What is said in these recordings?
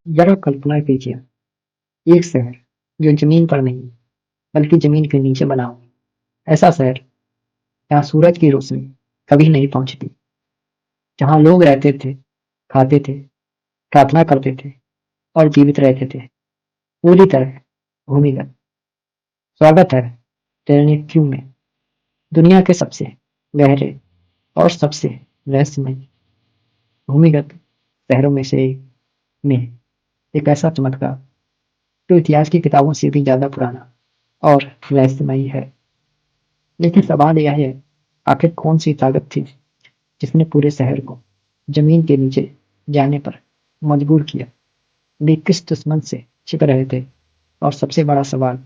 जरा कल्पना कीजिए, एक शहर जो जमीन पर नहीं बल्कि जमीन के नीचे बना हो। ऐसा शहर जहाँ सूरज की रोशनी कभी नहीं पहुंचती, जहाँ लोग रहते थे, खाते थे, प्रार्थना करते थे और जीवित रहते थे, पूरी तरह भूमिगत। स्वागत है टेरेनिक्यू में, दुनिया के सबसे गहरे और सबसे रहस्यमय भूमिगत शहरों में से एक में एक ऐसा चमत्कार जो इतिहास की किताबों से भी ज्यादा पुराना और रहस्यमयी है। लेकिन सवाल यह है, आखिर कौन सी ताकत थी जिसने पूरे शहर को जमीन के नीचे जाने पर मजबूर किया। वे किस दुश्मन से छिप रहे थे, और सबसे बड़ा सवाल,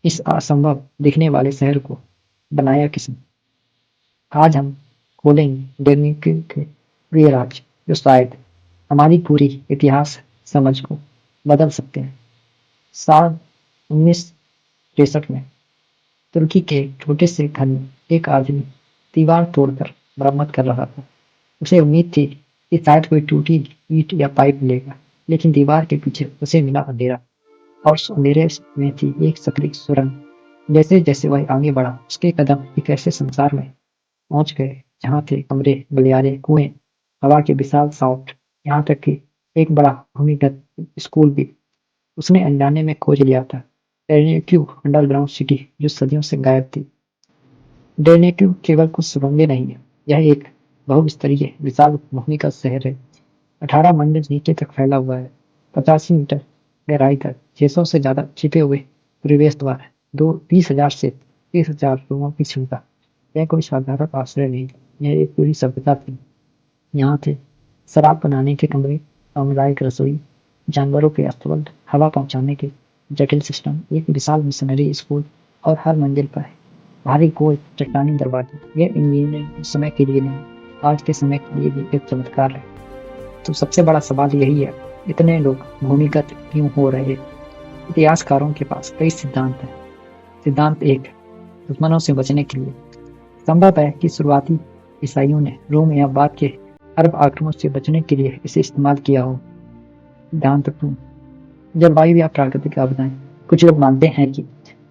इस असंभव दिखने वाले शहर को बनाया किसने। आज हम खोलेंगे डेनिकी के वे राज जो शायद हमारी पूरी इतिहास समझ को बदल सकते हैं। साल 1963 में तुर्की के एक छोटे से घर में एक आदमी दीवार तोड़कर मरम्मत कर रहा था। उसे उम्मीद थी कि शायद कोई टूटी ईंट या पाइप मिलेगा, लेकिन दीवार के पीछे उसे मिला अंधेरा। और उस अंधेरे में थी एक सकरी सुरंग। जैसे जैसे वह आगे बढ़ा, उसके कदम एक ऐसे संसार में पहुंच गए जहाँ थे कमरे, गलियारे, कुएं, हवा के विशाल साउट, यहाँ तक कि एक बड़ा भूमिगत स्कूल भी उसने अनजाने में खोज लिया था। टेरिक्यू अंडरग्राउंड सिटी जो सदियों से गायब थी। डेनेटिव केवल कुछ सुरंगें नहीं है, यह एक बहुस्तरीय विशाल भूमि का शहर है। 18 मंजिल नीचे तक फैला हुआ है, 85 मीटर गहराई तक, 600 से ज्यादा छिपे हुए प्रवेश द्वार है, 20,000 से 30,000 लोगों की क्षमता। यह कोई साधारण आश्रय नहीं, यह एक पूरी सभ्यता थी। यहाँ थे शराब बनाने के कमरे, सामुदायिक रसोई, जानवरों के अस्तबल, हवा पहुंचाने के जटिल सिस्टम, एक विशाल मिशनरी स्कूल, और हर मंजिल पर भारी गोल चट्टानी दरवाजे। ये इंजीनियरिंग उस समय के लिए नहीं, आज के समय के लिए भी एक चमत्कार है। तो सबसे बड़ा सवाल यही है, इतने लोग भूमिगत क्यों हो रहे। इतिहासकारों के पास कई सिद्धांत हैं। सिद्धांत एक, दुश्मनों से बचने के लिए। संभव है कि शुरुआती ईसाइयों ने रोम या बाद के अरब आक्रमण से बचने के लिए इसे इस्तेमाल किया हो। सिद्धांत टू, जलवायु या प्राकृतिक आपदाएं। कुछ लोग मानते हैं कि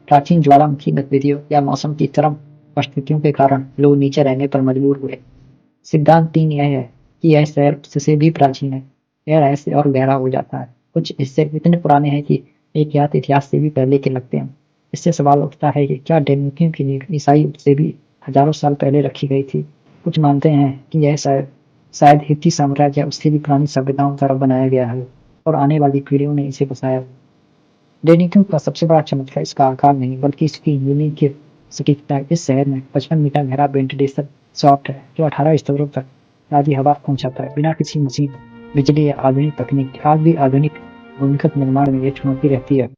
प्राचीन ज्वालामुखी गतिविधियों या मौसम की चरम परिस्थितियों के कारण लोग नीचे रहने पर मजबूर हुए। सिद्धांत तीन यह है कि यह शहर उससे भी प्राचीन है। यह रहस्य और गहरा हो जाता है, कुछ हिस्से इतने पुराने हैं कि एक ज्ञात इतिहास से भी पहले के लगते हैं। इससे सवाल उठता है कि क्या डेनिकियों की नींव ईसाई से भी हजारों साल पहले रखी गई थी। कुछ मानते हैं कि यह शायद शायद हित्ती साम्राज्य या उससे भी पुरानी सभ्यताओं द्वारा बनाया गया है, और आने वाली पीढ़ियों ने इसे बसाया। डेनिकियों का सबसे बड़ा चमत्कार इसका आकार नहीं, बल्कि इसकी यूनिक की सटीकता है। इस शहर में 55 मीटर गहरा वेंटिलेशन सॉफ्ट है, जो 18 स्तरों तक ताजी हवा पहुंचाता है, बिना किसी मशीन, बिजली या आधुनिक तकनीक। आज भी आधुनिक भूमिगत निर्माण में ये चुनौती रहती है,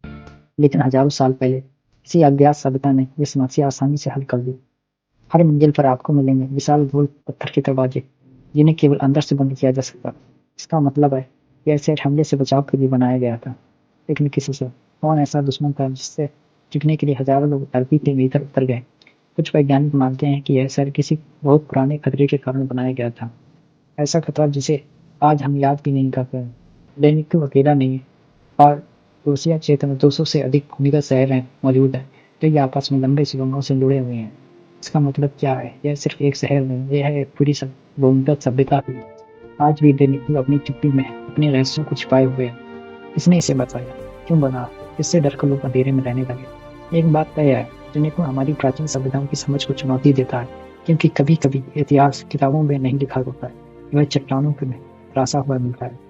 लेकिन हजारों साल पहले किसी अज्ञात सभ्यता ने ये समस्या आसानी से हल कर दी। हर मंजिल पर आपको मिलेंगे विशाल गोल पत्थर के दरवाजे, जिन्हें केवल अंदर से बंद किया जा सकता। इसका मतलब है यह शहर हमले से बचाव के लिए बनाया गया था, लेकिन किसी से कौन ऐसा दुश्मन था जिससे टिकने के लिए हजारों लोग धरती के भीतर उतर गए। कुछ वैज्ञानिक मानते हैं कि यह शहर किसी बहुत पुराने खतरे के कारण बनाया गया था, ऐसा खतरा जिसे आज हम याद भी नहीं करते हैं। डेनिक्यू अकेला नहीं है, और रूसिया क्षेत्र में 200 से अधिक भूमिगत शहर हैं मौजूद हैं, जो ये आपस में लंबे सुरंगों से जुड़े हुए हैं। इसका मतलब क्या है, यह सिर्फ एक शहर नहीं, यह है एक पूरी भूमिगत सभ्यता भी। आज भी डेनिक्यू अपनी चुप्पी में अपने रहस्यों को छिपाए हुए है। किसने इसे बताया, क्यों बना, इससे डर कर लोग अंधेरे में रहने लगे। एक बात तय है, डेनिक्यू हमारी प्राचीन सभ्यताओं की समझ को चुनौती देता है, क्योंकि कभी कभी इतिहास किताबों में नहीं लिखा होता है, वह चट्टानों में तराशा हुआ मिलता है।